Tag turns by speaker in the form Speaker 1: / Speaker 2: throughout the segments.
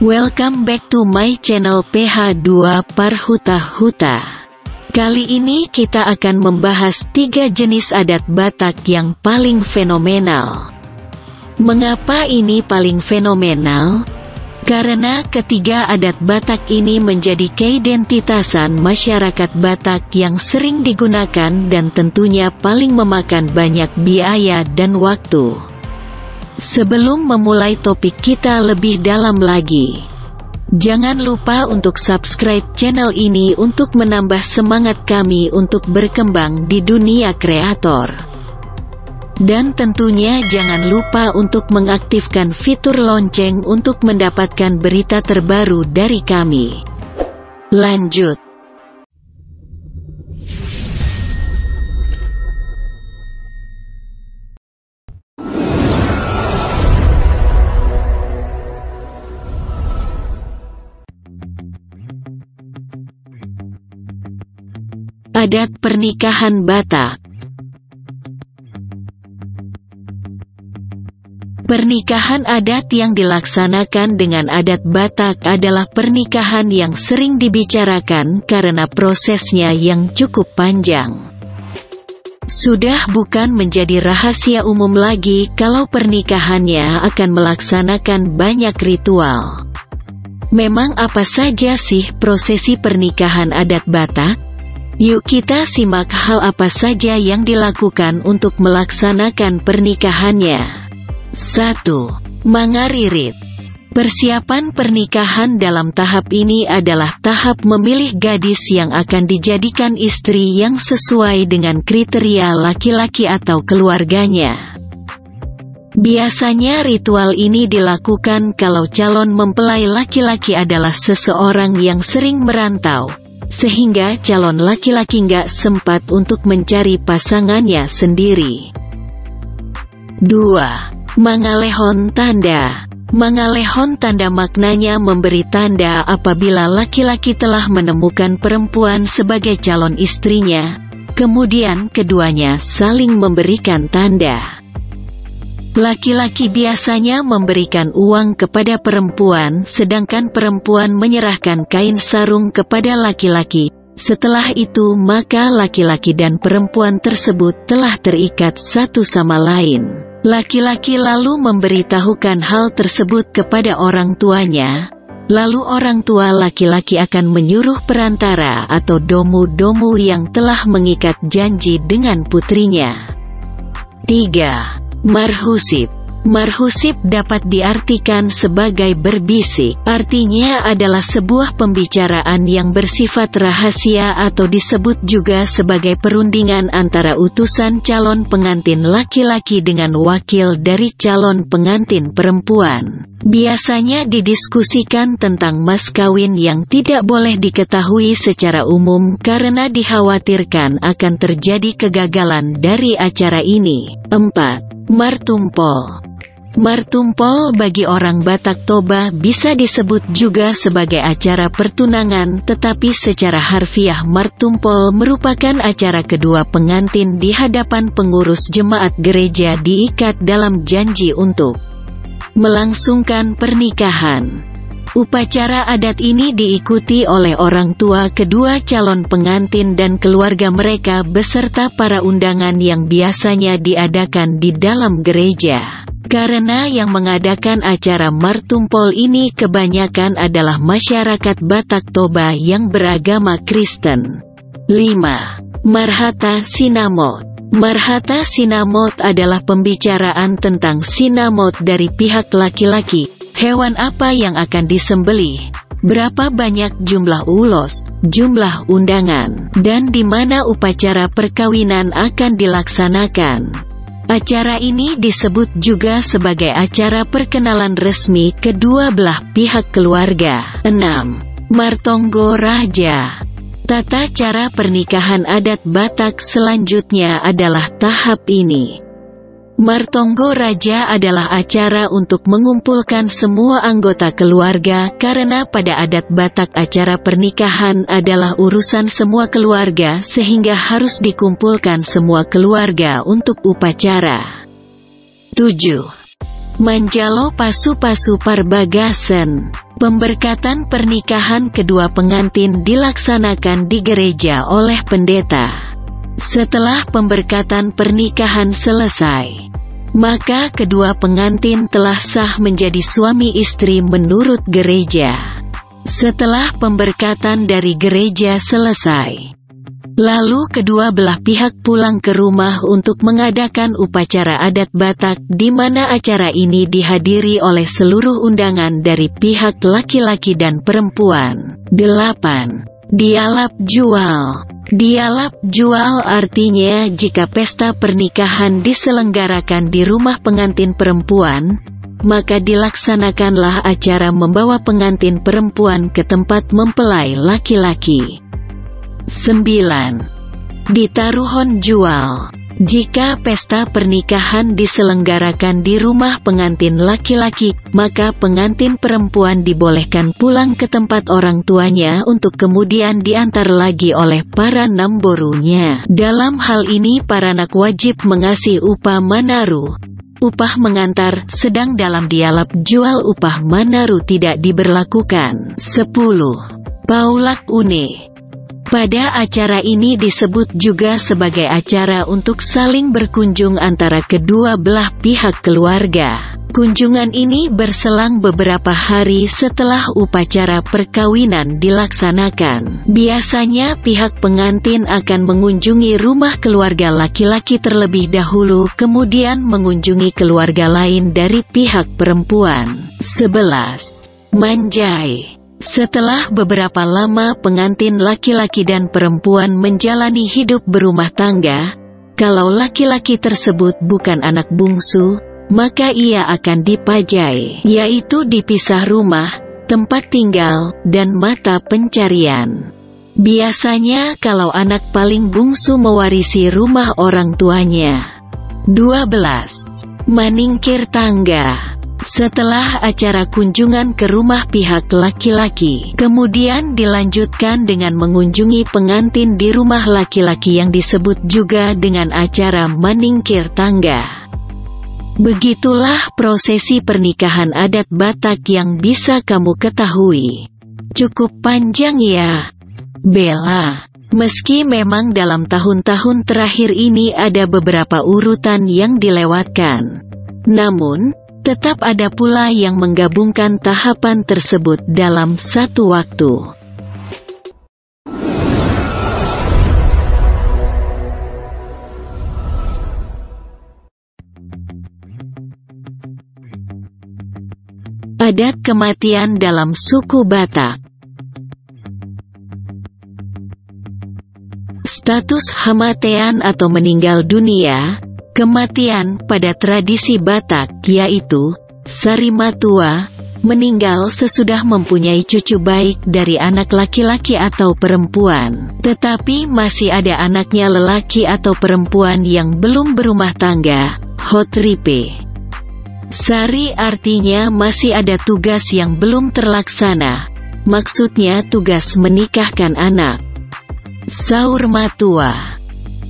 Speaker 1: Welcome back to my channel PH2 Parhuta-Huta. Kali ini kita akan membahas 3 jenis adat Batak yang paling fenomenal. Mengapa ini paling fenomenal? Karena ketiga adat Batak ini menjadi keidentitasan masyarakat Batak yang sering digunakan dan tentunya paling memakan banyak biaya dan waktu. Sebelum memulai topik kita lebih dalam lagi, jangan lupa untuk subscribe channel ini untuk menambah semangat kami untuk berkembang di dunia kreator. Dan tentunya jangan lupa untuk mengaktifkan fitur lonceng untuk mendapatkan berita terbaru dari kami. Lanjut. Adat pernikahan Batak. Pernikahan adat yang dilaksanakan dengan adat Batak adalah pernikahan yang sering dibicarakan karena prosesnya yang cukup panjang. Sudah bukan menjadi rahasia umum lagi kalau pernikahannya akan melaksanakan banyak ritual. Memang apa saja sih prosesi pernikahan adat Batak? Yuk kita simak hal apa saja yang dilakukan untuk melaksanakan pernikahannya. 1. Mangaririt. Persiapan pernikahan dalam tahap ini adalah tahap memilih gadis yang akan dijadikan istri yang sesuai dengan kriteria laki-laki atau keluarganya. Biasanya ritual ini dilakukan kalau calon mempelai laki-laki adalah seseorang yang sering merantau, sehingga calon laki-laki nggak sempat untuk mencari pasangannya sendiri. 2. Mangalehon tanda. Mangalehon tanda maknanya memberi tanda apabila laki-laki telah menemukan perempuan sebagai calon istrinya, kemudian keduanya saling memberikan tanda. Laki-laki biasanya memberikan uang kepada perempuan, sedangkan perempuan menyerahkan kain sarung kepada laki-laki. Setelah itu maka laki-laki dan perempuan tersebut telah terikat satu sama lain. Laki-laki lalu memberitahukan hal tersebut kepada orang tuanya, lalu orang tua laki-laki akan menyuruh perantara atau domu-domu yang telah mengikat janji dengan putrinya. 3. Marhusip. Marhusip dapat diartikan sebagai berbisik, artinya adalah sebuah pembicaraan yang bersifat rahasia atau disebut juga sebagai perundingan antara utusan calon pengantin laki-laki dengan wakil dari calon pengantin perempuan. Biasanya didiskusikan tentang mas kawin yang tidak boleh diketahui secara umum karena dikhawatirkan akan terjadi kegagalan dari acara ini. 4. Martumpol. Martumpol bagi orang Batak Toba bisa disebut juga sebagai acara pertunangan, tetapi secara harfiah martumpol merupakan acara kedua pengantin di hadapan pengurus jemaat gereja diikat dalam janji untuk melangsungkan pernikahan. Upacara adat ini diikuti oleh orang tua kedua calon pengantin dan keluarga mereka beserta para undangan yang biasanya diadakan di dalam gereja. Karena yang mengadakan acara martumpol ini kebanyakan adalah masyarakat Batak Toba yang beragama Kristen. 5. Marhata Sinamot. Marhata Sinamot adalah pembicaraan tentang sinamot dari pihak laki-laki. Hewan apa yang akan disembelih, berapa banyak jumlah ulos, jumlah undangan, dan di mana upacara perkawinan akan dilaksanakan. Acara ini disebut juga sebagai acara perkenalan resmi kedua belah pihak keluarga. 6. Martonggo Raja. Tata cara pernikahan adat Batak selanjutnya adalah tahap ini. Martonggo Raja adalah acara untuk mengumpulkan semua anggota keluarga karena pada adat Batak acara pernikahan adalah urusan semua keluarga sehingga harus dikumpulkan semua keluarga untuk upacara. 7. Manjalo Pasu-Pasu Parbagasen. Pemberkatan pernikahan kedua pengantin dilaksanakan di gereja oleh pendeta. Setelah pemberkatan pernikahan selesai, maka kedua pengantin telah sah menjadi suami istri menurut gereja. Setelah pemberkatan dari gereja selesai, lalu kedua belah pihak pulang ke rumah untuk mengadakan upacara adat Batak, di mana acara ini dihadiri oleh seluruh undangan dari pihak laki-laki dan perempuan. 8. Dialap jual. Dialap jual artinya jika pesta pernikahan diselenggarakan di rumah pengantin perempuan, maka dilaksanakanlah acara membawa pengantin perempuan ke tempat mempelai laki-laki. 9. Ditaruhon jual. Jika pesta pernikahan diselenggarakan di rumah pengantin laki-laki, maka pengantin perempuan dibolehkan pulang ke tempat orang tuanya untuk kemudian diantar lagi oleh para namborunya. Dalam hal ini paranak wajib mengasih upah manaru, upah mengantar, sedang dalam dialap jual upah manaru tidak diberlakukan. 10. Paulak une. Pada acara ini disebut juga sebagai acara untuk saling berkunjung antara kedua belah pihak keluarga. Kunjungan ini berselang beberapa hari setelah upacara perkawinan dilaksanakan. Biasanya pihak pengantin akan mengunjungi rumah keluarga laki-laki terlebih dahulu, kemudian mengunjungi keluarga lain dari pihak perempuan. 11. Manjai. Setelah beberapa lama pengantin laki-laki dan perempuan menjalani hidup berumah tangga, kalau laki-laki tersebut bukan anak bungsu, maka ia akan dipajai, yaitu dipisah rumah, tempat tinggal, dan mata pencarian. Biasanya kalau anak paling bungsu mewarisi rumah orang tuanya. 12. Maningkir tangga. Setelah acara kunjungan ke rumah pihak laki-laki, kemudian dilanjutkan dengan mengunjungi pengantin di rumah laki-laki yang disebut juga dengan acara maningkir tangga. Begitulah prosesi pernikahan adat Batak yang bisa kamu ketahui. Cukup panjang ya, Bella. Meski memang dalam tahun-tahun terakhir ini ada beberapa urutan yang dilewatkan, namun tetap ada pula yang menggabungkan tahapan tersebut dalam satu waktu. Adat kematian dalam suku Batak. Status hamatean atau meninggal dunia, kematian pada tradisi Batak yaitu sarimatua, meninggal sesudah mempunyai cucu baik dari anak laki-laki atau perempuan, tetapi masih ada anaknya lelaki atau perempuan yang belum berumah tangga, hotripe. Sari artinya masih ada tugas yang belum terlaksana, maksudnya tugas menikahkan anak. Saurmatua,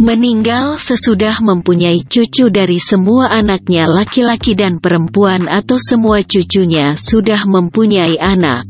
Speaker 1: meninggal sesudah mempunyai cucu dari semua anaknya laki-laki dan perempuan atau semua cucunya sudah mempunyai anak.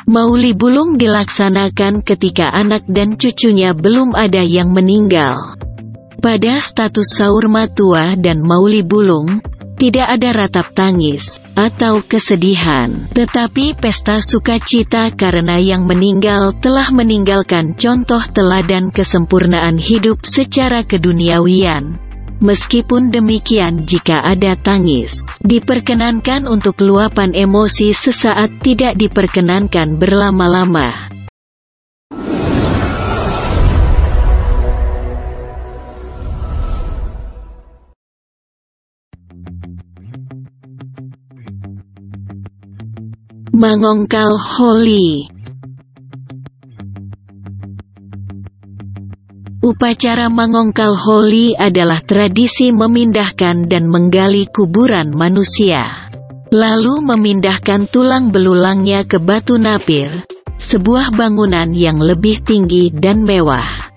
Speaker 1: Mauli bulung dilaksanakan ketika anak dan cucunya belum ada yang meninggal. Pada status saurmatua dan mauli bulung, tidak ada ratap tangis atau kesedihan, tetapi pesta sukacita karena yang meninggal telah meninggalkan contoh teladan kesempurnaan hidup secara keduniawian. Meskipun demikian, jika ada tangis, diperkenankan untuk luapan emosi sesaat, tidak diperkenankan berlama-lama. Mangongkal Holi. Upacara Mangongkal Holi adalah tradisi memindahkan dan menggali kuburan manusia, lalu memindahkan tulang belulangnya ke Batu Napir, sebuah bangunan yang lebih tinggi dan mewah.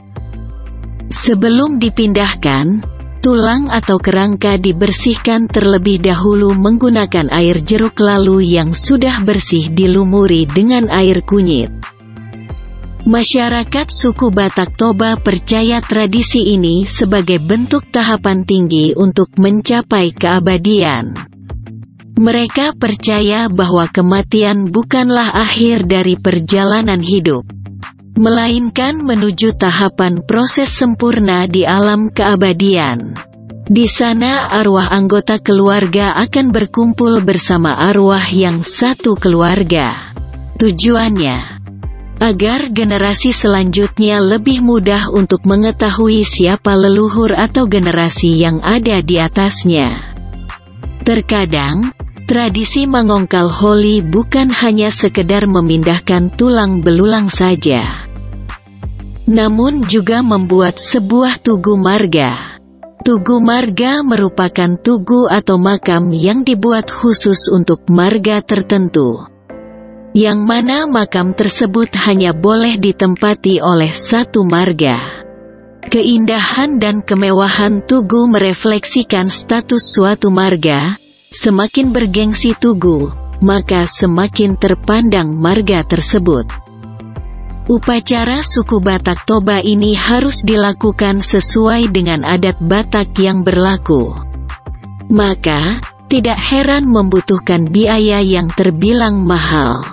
Speaker 1: Sebelum dipindahkan, Tulang atau kerangka dibersihkan terlebih dahulu menggunakan air jeruk lalu yang sudah bersih dilumuri dengan air kunyit. Masyarakat suku Batak Toba percaya tradisi ini sebagai bentuk tahapan tinggi untuk mencapai keabadian. Mereka percaya bahwa kematian bukanlah akhir dari perjalanan hidup, melainkan menuju tahapan proses sempurna di alam keabadian. Di sana arwah anggota keluarga akan berkumpul bersama arwah yang satu keluarga. Tujuannya agar generasi selanjutnya lebih mudah untuk mengetahui siapa leluhur atau generasi yang ada di atasnya. Terkadang, tradisi mengongkal holi bukan hanya sekedar memindahkan tulang belulang saja, namun juga membuat sebuah tugu marga. Tugu marga merupakan tugu atau makam yang dibuat khusus untuk marga tertentu, yang mana makam tersebut hanya boleh ditempati oleh satu marga. Keindahan dan kemewahan tugu merefleksikan status suatu marga. Semakin bergengsi tugu, maka semakin terpandang marga tersebut. Upacara suku Batak Toba ini harus dilakukan sesuai dengan adat Batak yang berlaku. Maka, tidak heran membutuhkan biaya yang terbilang mahal.